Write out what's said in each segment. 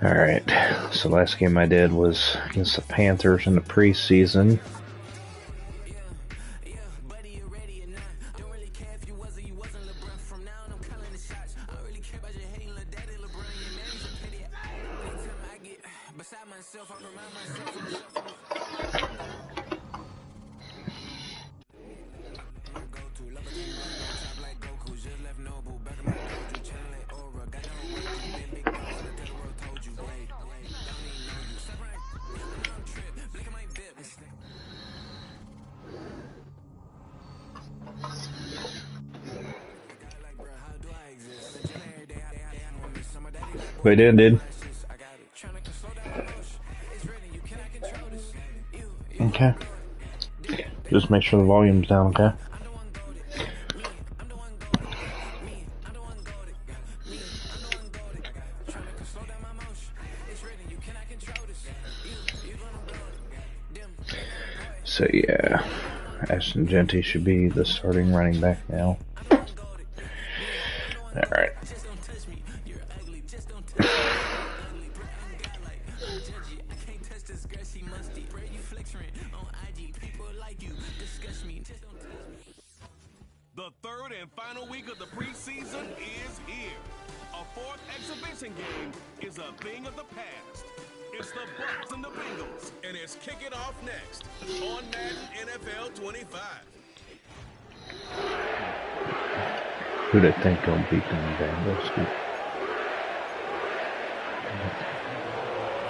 Alright, so last game I did was against the Panthers in the preseason. We did. Okay. Just make sure the volume's down, okay? So yeah, Ashton Genty should be the starting running back now. Alright. The third and final week of the preseason is here. A fourth exhibition game is a thing of the past. It's the Bucs and the Bengals, and it's kicking off next on Madden NFL 25. Who'd I think gonna beat them Bengals?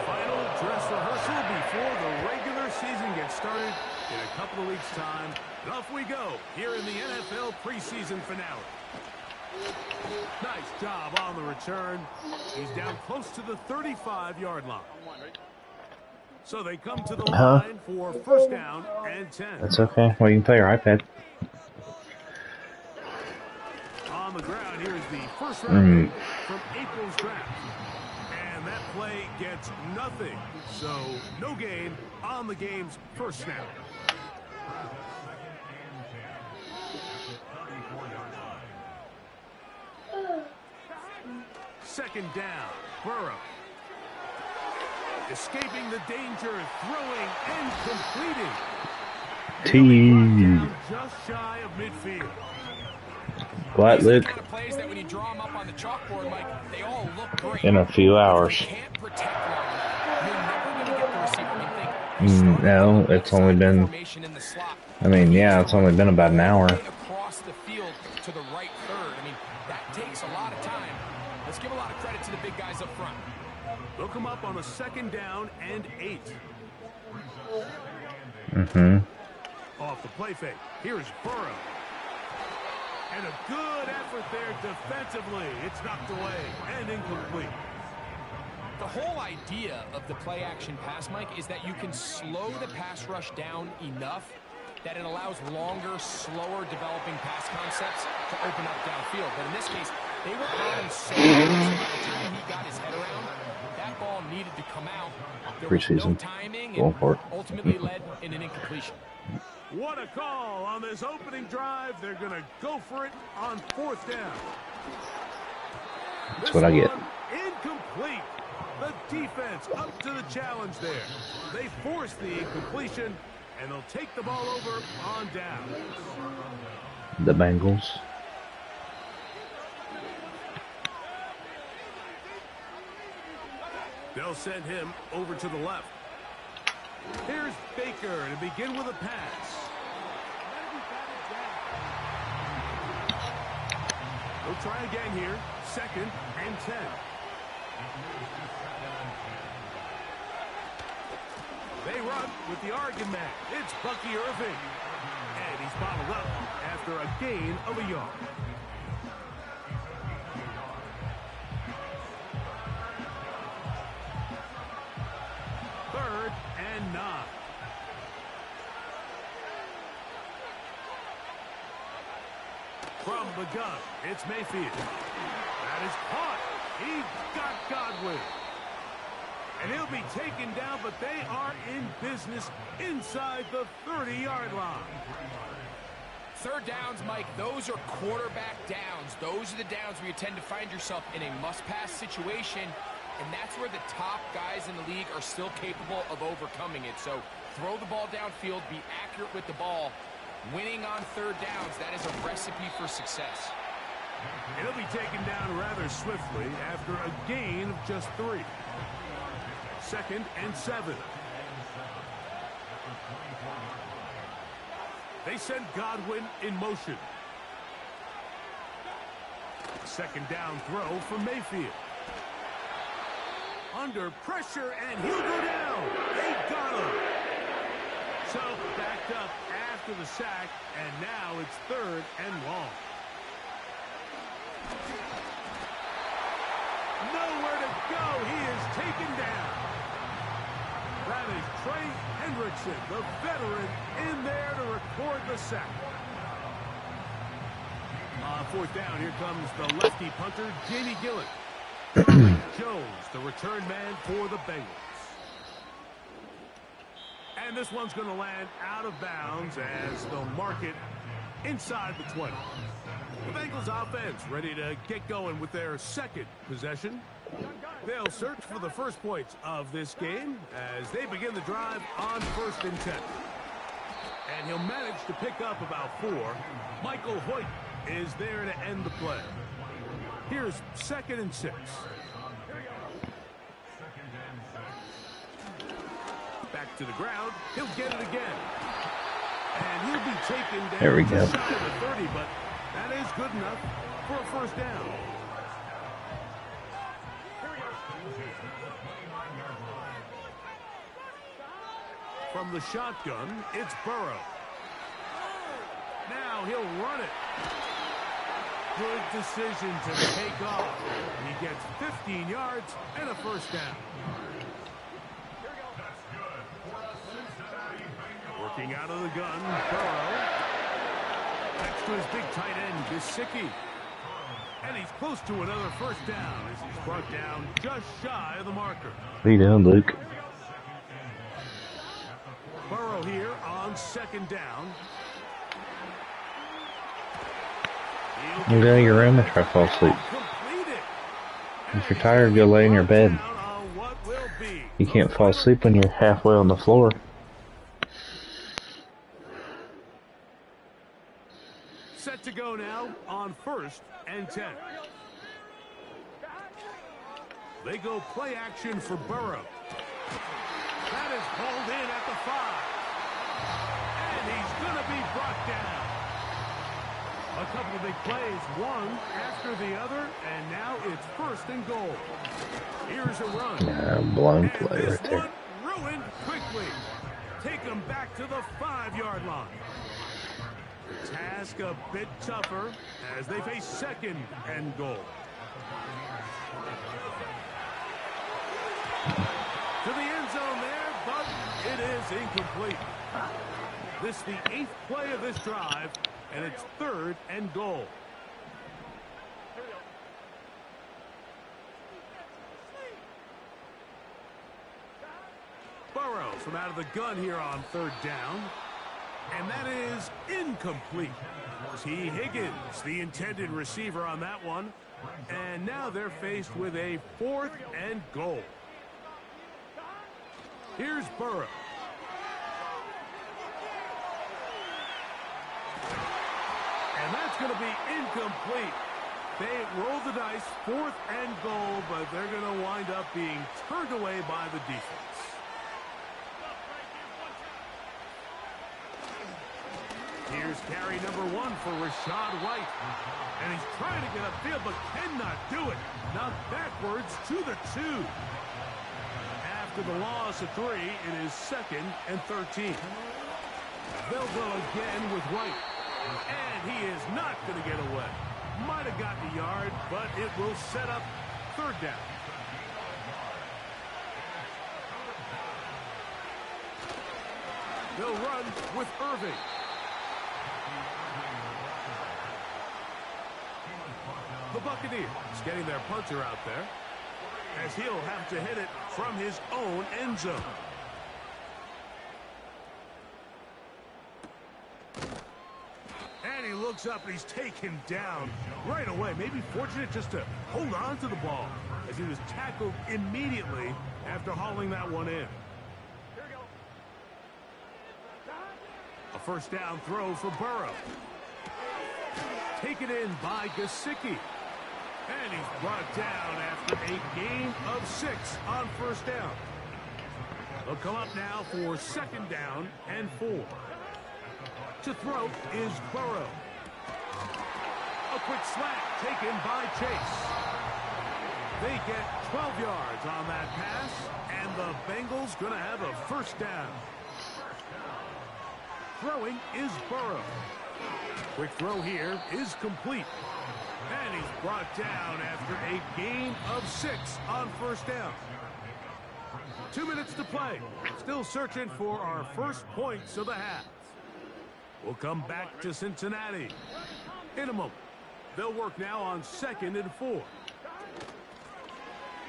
Final dress rehearsal before the regular season gets started in a couple of weeks' time. And off we go here in the NFL preseason finale. Nice job on the return. He's down close to the 35-yard line. So they come to the line for first down and 10. That's okay. Well, you can play your iPad. On the ground, here is the first round from April's draft. And that play gets nothing. So no gain on the game's first snap. Second down, Burrow. Escaping the danger, throwing and completing. Just shy of midfield. What, Luke? In a few hours. No, it's only been. I mean, yeah, it's only been about an hour. Across the field to the right third. I mean, that takes a lot of time. Let's give a lot of credit to the big guys up front. They'll come up on a second down and 8. Off the play fake. Here's Burrow. And a good effort there defensively. It's knocked away and incomplete. The whole idea of the play-action pass, Mike, is that you can slow the pass rush down enough that it allows longer, slower developing pass concepts to open up downfield. But in this case, they were on him so much by the time he got his head around, that ball needed to come out. There was no timing and ultimately led in an incompletion. What a call on this opening drive. They're going to go for it on fourth down. That's what I get. Incomplete. The defense up to the challenge there. They force the incompletion, and they'll take the ball over on down. The Bengals. They'll send him over to the left. Here's Baker to begin with a pass. We'll try again here. Second and 10. They run with the Oregon man. It's Bucky Irving. And he's bottled up after a gain of a yard. Third and 9. From the gun, it's Mayfield. That is caught. He got Godwin. And he'll be taken down, but they are in business inside the 30-yard line. Third downs, Mike, those are quarterback downs. Those are the downs where you tend to find yourself in a must-pass situation. and that's where the top guys in the league are still capable of overcoming it. So throw the ball downfield, be accurate with the ball. Winning on third downs, that is a recipe for success. He'll be taken down rather swiftly after a gain of just 3. 2nd and 7. They send Godwin in motion. 2nd down throw for Mayfield. Under pressure, and he'll go down. They got him. So backed up after the sack, and now it's 3rd and long. Nowhere to go. He is taken down. That is Trey Hendrickson, the veteran, in there to record the sack. On 4th down, here comes the lefty punter, Jamie Gillen. Jones, the return man for the Bengals. And this one's going to land out of bounds as they'll mark it inside the 20. The Bengals offense ready to get going with their 2nd possession. They'll search for the first points of this game as they begin the drive on 1st and 10. And he'll manage to pick up about 4. Michael Hoyt is there to end the play. Here's 2nd and 6. Back to the ground. He'll get it again. And he'll be taken down. There we go. Just shy of the 30, but that is good enough for a 1st down. From the shotgun, it's Burrow. Now he'll run it. Good decision to take off. He gets 15 yards and a 1st down. Working out of the gun, Burrow. Next to his big tight end, Gesicki. And he's close to another 1st down as he's brought down just shy of the marker. What are you doing, Luke? Burrow here on 2nd down. You go to your room and try to fall asleep. If you're tired, go lay in your bed. You can't fall asleep when you're halfway on the floor. Set to go now on 1st and 10. They go play action for Burrow. That is pulled in at the 5. And he's going to be brought down. A couple of big plays, one after the other, and now it's 1st and goal. Here's a run. Yeah, blown play and right there. one ruined quickly. Take them back to the 5-yard line. Task a bit tougher as they face 2nd and goal. To the end zone there, but it is incomplete. This is the 8th play of this drive, and it's 3rd and goal. Burrow from out of the gun here on 3rd down. And that is incomplete. T. Higgins, the intended receiver on that one. And now they're faced with a 4th and goal. Here's Burrow. And that's going to be incomplete. They roll the dice, 4th and goal, but they're going to wind up being turned away by the defense. Here's carry number 1 for Rashad White. And he's trying to get upfield, but cannot do it. Knocked backwards to the 2. After the loss of 3, it is 2nd and 13. They'll go again with White. And he is not going to get away. Might have gotten a yard, but it will set up 3rd down. They'll run with Irving. The Buccaneers getting their punter out there as he'll have to hit it from his own end zone. And he looks up and he's taken down right away. Maybe fortunate just to hold on to the ball. as he was tackled immediately after hauling that one in. A first down throw for Burrow. Taken in by Gesicki. And he's brought down after a gain of 6 on first down. They'll come up now for second down and 4. To throw is Burrow. A quick slant taken by Chase. They get 12 yards on that pass, and the Bengals going to have a first down. Throwing is Burrow. Quick throw here is complete. And he's brought down after a gain of 6 on first down. 2 minutes to play. Still searching for our first points of the half. We'll come back to Cincinnati in a moment. They'll work now on 2nd and 4.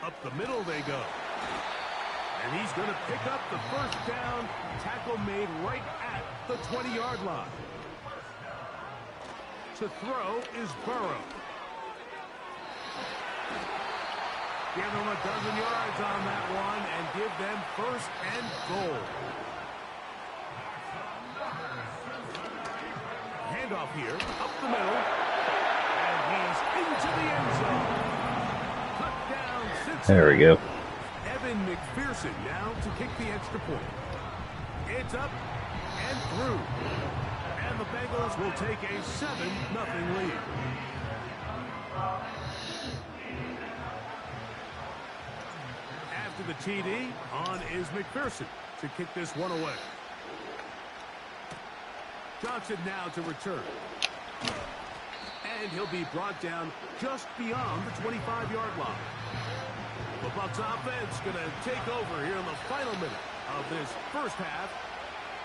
Up the middle they go. And he's going to pick up the first down. Tackle made right at the 20-yard line. To throw is Burrow. Give them a dozen yards on that one and give them first and goal. Handoff here, up the middle. And he's into the end zone. Touchdown, Cincinnati. There we go. Evan McPherson now to kick the extra point. It's up and through. And the Bengals will take a 7-0 lead. After the TD, on is McPherson to kick this one away. Johnson now to return. And he'll be brought down just beyond the 25-yard line. The Bucs offense going to take over here in the final minute of this first half.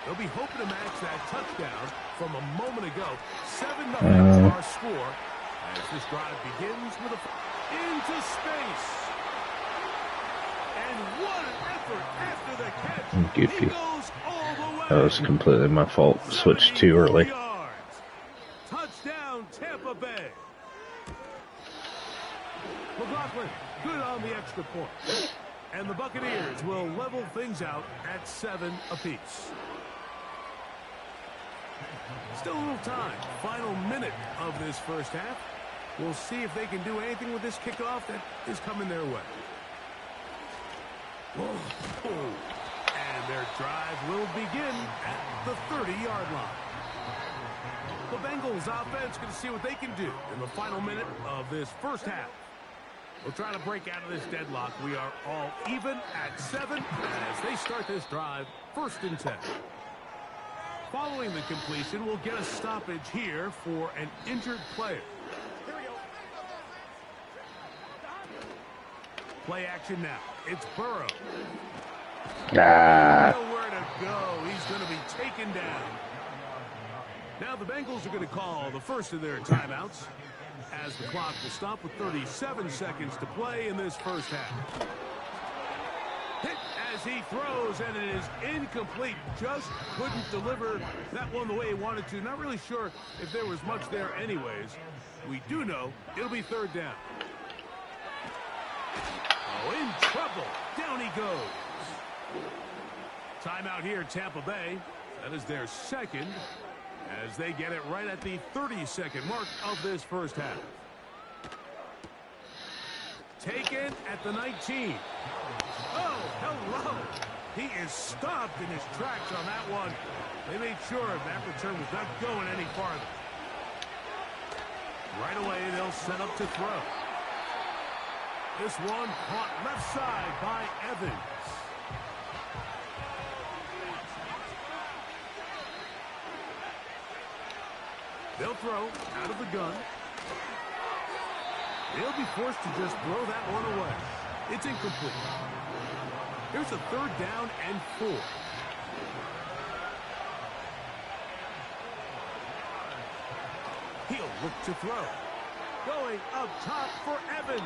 They'll be hoping to match that touchdown from a moment ago. 7-0 is our score as this drive begins with a into space. And what an effort after the catch. Goofy. He goes all the way. That was completely my fault. Switched too early. Yards. Touchdown, Tampa Bay. McLaughlin, good on the extra point. And the Buccaneers will level things out at 7 apiece. Still a little time. Final minute of this first half. We'll see if they can do anything with this kickoff that is coming their way. Whoa. And their drive will begin at the 30-yard line. The Bengals offense going to see what they can do in the final minute of this first half. We'll try to break out of this deadlock. We are all even at 7 as they start this drive, 1st and 10. Following the completion, we'll get a stoppage here for an injured player. Here we go. Play action now. It's Burrow. Nowhere to go. He's going to be taken down. Now the Bengals are going to call the first of their timeouts as the clock will stop with 37 seconds to play in this first half. Hit as he throws, and it is incomplete. Just couldn't deliver that one the way he wanted to. Not really sure if there was much there anyways. We do know it'll be 3rd down. Oh, in trouble. Down he goes. Timeout here, Tampa Bay. That is their 2nd as they get it right at the 30-second mark of this first half. Taken at the 19. Oh, hello. He is stopped in his tracks on that one. They made sure that return was not going any farther. Right away, they'll set up to throw. This one caught left side by Evans. They'll throw out of the gun. They'll be forced to just throw that one away. It's incomplete. Here's a 3rd down and 4. He'll look to throw. Going up top for Evans.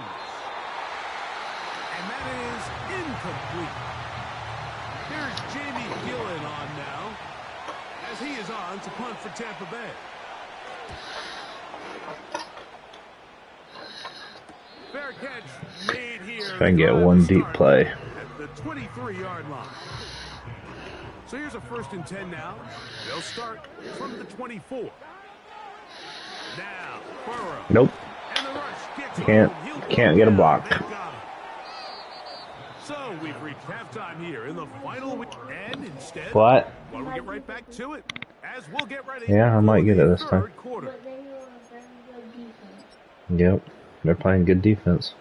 And that is incomplete. Here's Jamie Gillen on now as he is on to punt for Tampa Bay. Fair catch made here. If I can get one deep play. At the 23-yard line. So here's a 1st and 10 now. They'll start from the 24. Now, Burrow. Nope. And the rush gets Can't get a block. So we've reached halftime here in the final week. And instead, What? why don't we get right back to it? As we'll get ready. Yeah, I might get it this time. Quarter. Yep. They're playing good defense.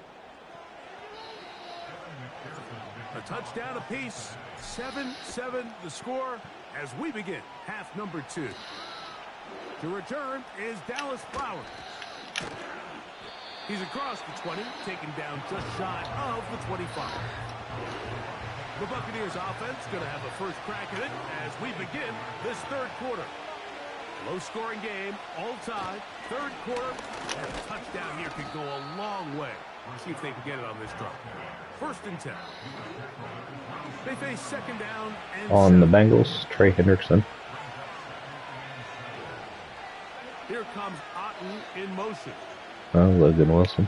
A touchdown apiece. 7-7 the score as we begin half number 2. To return is Dallas Flowers. He's across the 20, taken down just shy of the 25. The Buccaneers offense going to have a first crack at it as we begin this 3rd quarter. Low-scoring game, all tied, 3rd quarter, and a touchdown here could go a long way. See if they can get it on this drive. 1st and 10. They face 2nd down and On the Bengals, Trey Hendrickson. Here comes Otten in motion. Oh, Logan Wilson.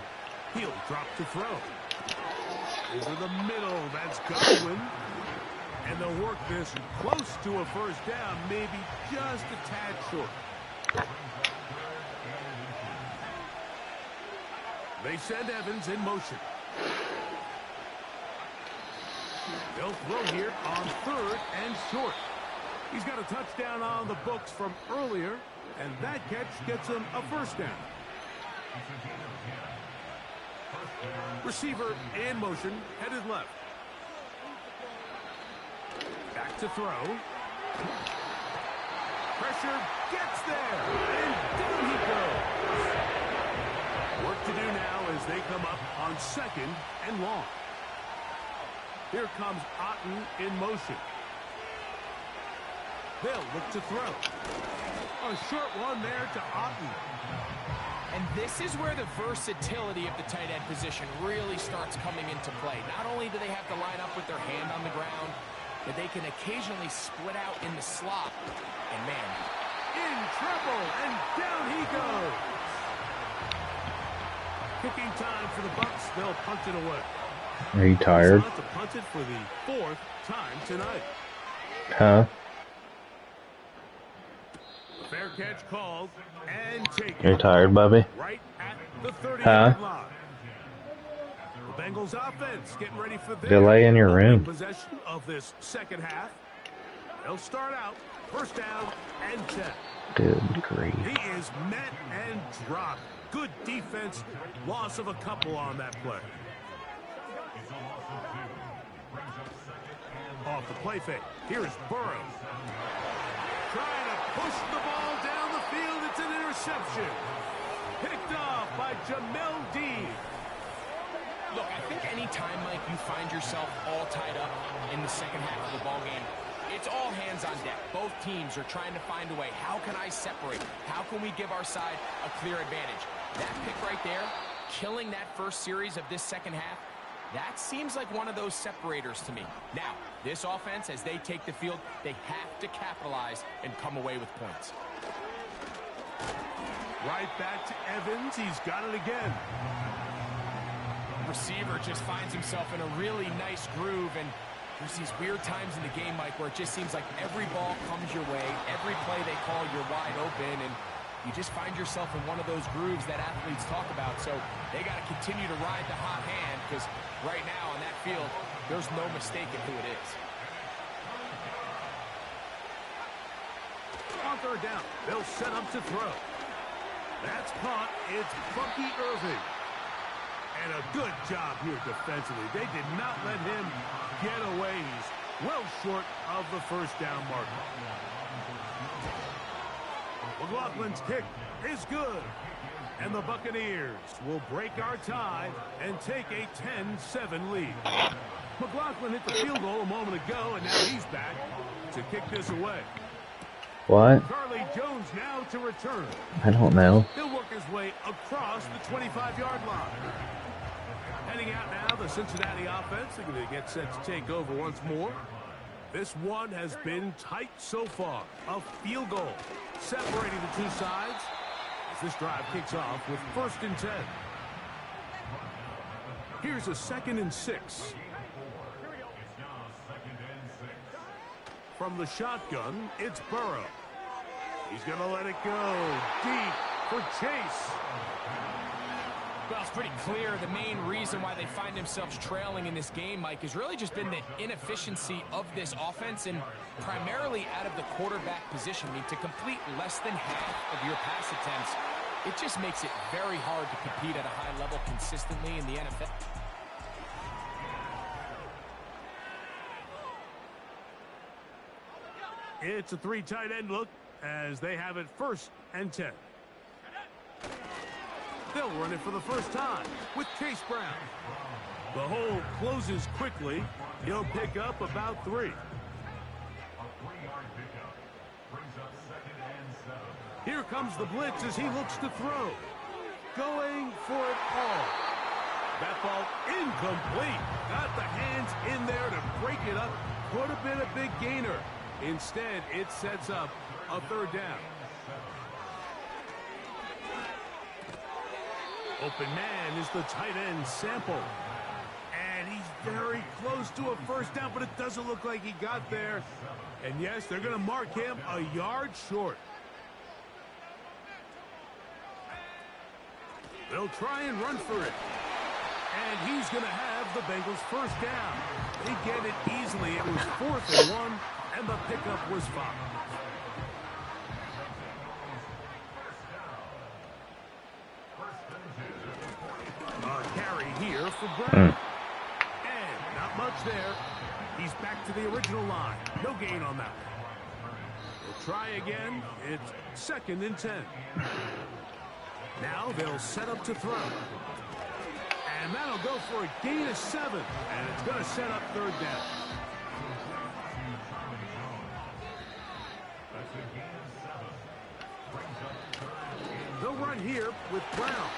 He'll drop to throw. Over the middle, that's Godwin. And they'll work this close to a 1st down, maybe just a tad short. They send Evans in motion. They'll throw here on 3rd and short. He's got a touchdown on the books from earlier, and that catch gets him a 1st down. Receiver in motion, headed left. Back to throw. Pressure gets there, and down he goes. Work to do now as they come up on 2nd and long. Here comes Otten in motion. They'll look to throw. A short one there to Otten. And this is where the versatility of the tight end position really starts coming into play. Not only do they have to line up with their hand on the ground, but they can occasionally split out in the slot. And man, in trouble, and down he goes. Kicking time for the Bucs. They'll punt it away. Are you tired? To punt it for the 4th time tonight. Huh? Fair catch called and taken. You're tired, Bubby? Right at the 30-yard line. The Bengals offense getting ready for their Delay in your room. possession of this 2nd half. They'll start out 1st down and 10. Good grief. He is met and dropped. Good defense. Loss of a couple on that play. Off the play fake. Here's Burrow. Trying to push the ball down the field. It's an interception. Picked off by Jamel Dean. look, I think any time, Mike, you find yourself all tied up in the 2nd half of the ball game, it's all hands on deck. Both teams are trying to find a way. How can I separate? How can we give our side a clear advantage? That pick right there, killing that first series of this 2nd half, that seems like one of those separators to me. Now, this offense, as they take the field, they have to capitalize and come away with points. Right back to Evans. He's got it again. Receiver just finds himself in a really nice groove, and there's these weird times in the game, Mike, where it just seems like every ball comes your way, every play they call, you're wide open, and you just find yourself in one of those grooves that athletes talk about. So they got to continue to ride the hot hand, because right now on that field, there's no mistaking who it is. On 3rd down, they'll set up to throw. That's caught. It's Bucky Irving. And a good job here defensively. They did not let him get away. He's well short of the 1st down marker. McLaughlin's kick is good. And the Buccaneers will break our tie and take a 10-7 lead. McLaughlin hit the field goal a moment ago, and now he's back to kick this away. What? Charlie Jones now to return. I don't know. He'll work his way across the 25-yard line. Heading out now, the Cincinnati offense. They're going to get set to take over once more. This one has been tight so far. A field goal separating the two sides as this drive kicks off with 1st and 10. Here's a 2nd and 6. From the shotgun, it's Burrow. He's going to let it go deep for Chase. Well, it's pretty clear the main reason why they find themselves trailing in this game, Mike, has really just been the inefficiency of this offense and primarily out of the quarterback position. I mean, to complete less than half of your pass attempts, it just makes it very hard to compete at a high level consistently in the NFL. It's a 3 tight end look as they have it 1st and 10. They'll run it for the first time with Chase Brown. The hole closes quickly. He'll pick up about 3. Here comes the blitz as he looks to throw. Going for it all. That ball incomplete. Got the hands in there to break it up. Could have been a big gainer. Instead, it sets up a 3rd down. Open man is the tight end Sample. And he's very close to a 1st down, but it doesn't look like he got there. And yes, they're going to mark him a yard short. They'll try and run for it. And he's going to have the Bengals 1st down. They get it easily. It was 4th and 1, and the pickup was 5. Here for Brown. And not much there. He's back to the original line. No gain on that. We'll try again. It's 2nd and 10. Now they'll set up to throw. And that'll go for a gain of 7. And it's going to set up 3rd down. They'll run here with Brown.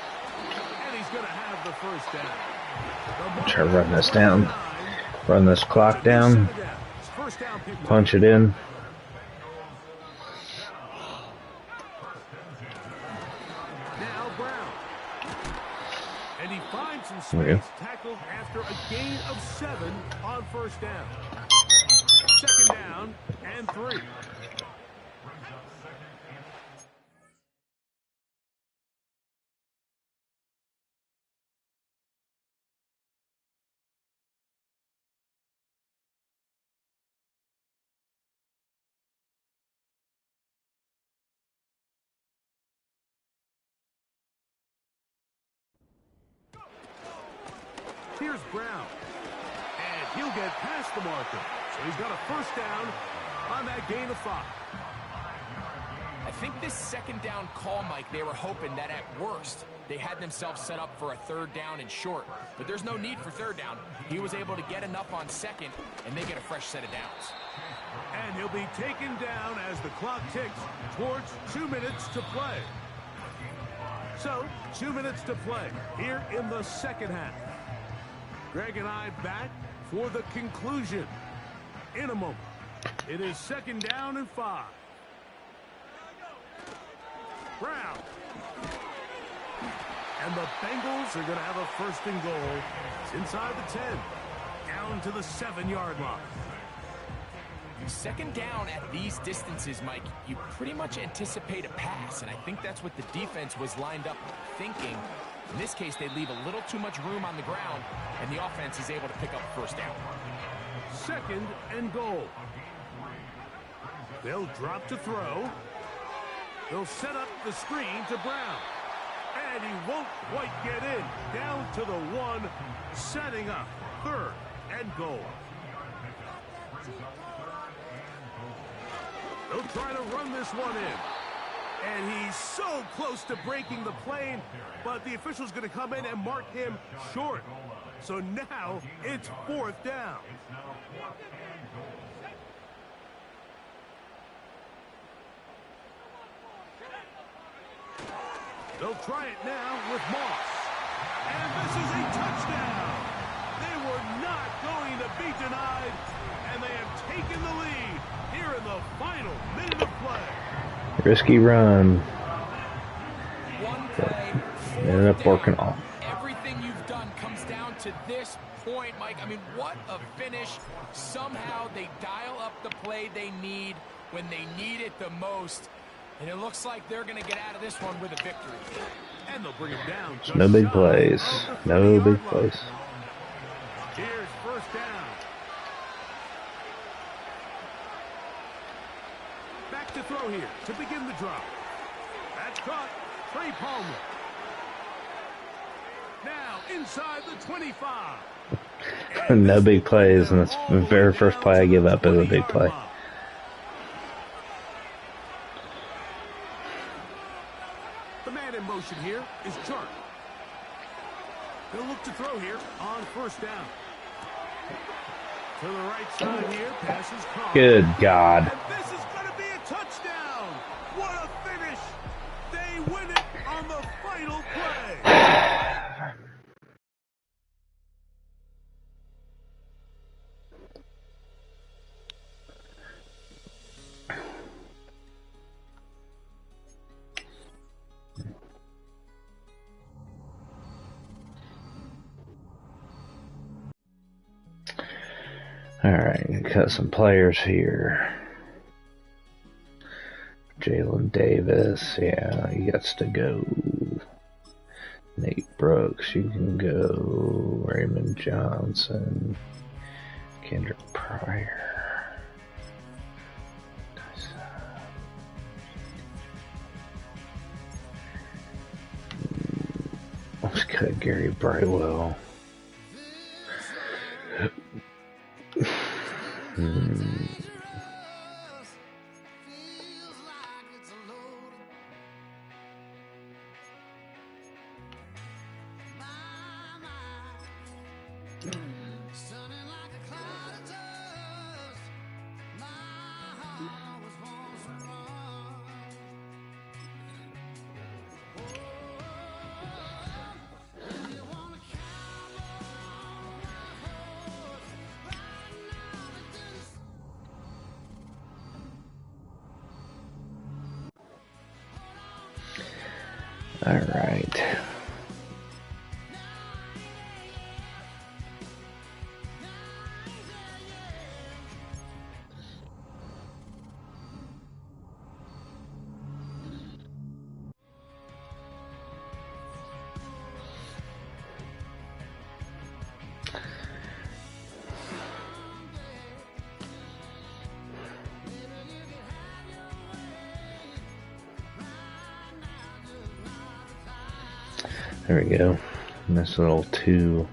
And he's going to have the 1st down. Try to run this down. Run this clock down. Punch it in. Now Brown. And he finds some space, tackled after a gain of 7 on 1st down. 2nd down and 3. Here's Brown. And he'll get past the marker. So he's got a 1st down on that gain of 5. I think this 2nd down call, Mike, they were hoping that at worst they had themselves set up for a 3rd down and short. But there's no need for 3rd down. He was able to get enough on 2nd, and they get a fresh set of downs. And he'll be taken down as the clock ticks towards 2 minutes to play. So, 2 minutes to play here in the 2nd half. Greg and I back for the conclusion in a moment. It is 2nd down and 5. Brown. And the Bengals are going to have a 1st and goal. It's inside the 10. Down to the 7-yard line. 2nd down at these distances, Mike, you pretty much anticipate a pass, and I think that's what the defense was lined up thinking. In this case, they leave a little too much room on the ground, and the offense is able to pick up 1st down. 2nd and goal. They'll drop to throw. They'll set up the screen to Brown. And he won't quite get in. Down to the 1, setting up 3rd and goal. They'll try to run this one in. And he's so close to breaking the plane, but the official's going to come in and mark him short. So now it's 4th down. They'll try it now with Moss. And this is a touchdown. They were not going to be denied, and they have taken the lead here in the final minute of play. Risky run. One play, Ended up working off. Everything you've done comes down to finish. Somehow they dial up the play they need when they need it the most. And it looks like they're going to get out of this one with a victory. And they'll bring him down. No big plays. No big plays. Here's first down. Back to throw here to begin the drive. That's caught. Trey Palmer. Now inside the 25. No big plays, and that's the very first play I give up is a big play. The man in motion here is Chark. They'll look to throw here on first down. To the right side here, passes caught. Good God. And this is going to be a touchdown. What a finish. They win it on the final play. Alright, cut some players here. Jalen Davis, yeah, he gets to go. Nate Brooks, you can go. Raymond Johnson. Kendrick Pryor. Let's cut Gary Brightwell. All right. There we go. Nice little two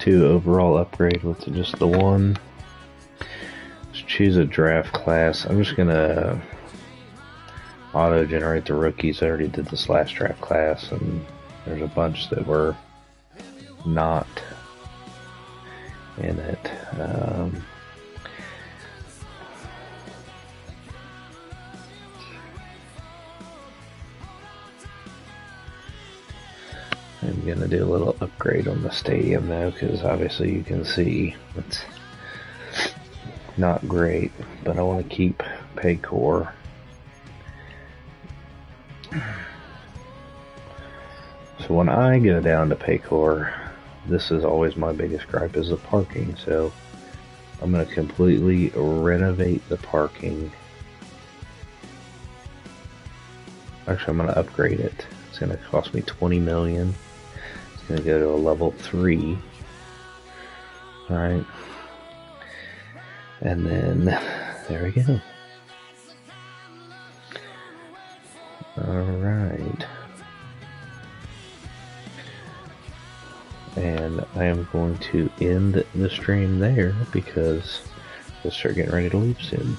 overall upgrade with just the one. Let's choose a draft class. I'm just gonna auto generate the rookies. I already did this last draft class, and there's a bunch that were not in it. I'm gonna do a little upgrade on the stadium though, because obviously you can see it's not great, but I want to keep Paycor. So when I go down to Paycor, this is always my biggest gripe, is the parking. So I'm gonna completely renovate the parking. Actually, I'm gonna upgrade it. It's gonna cost me $20 million. It's going to go to a level 3. Alright. And then, there we go. Alright. And I am going to end the stream there because we'll start getting ready to leave soon.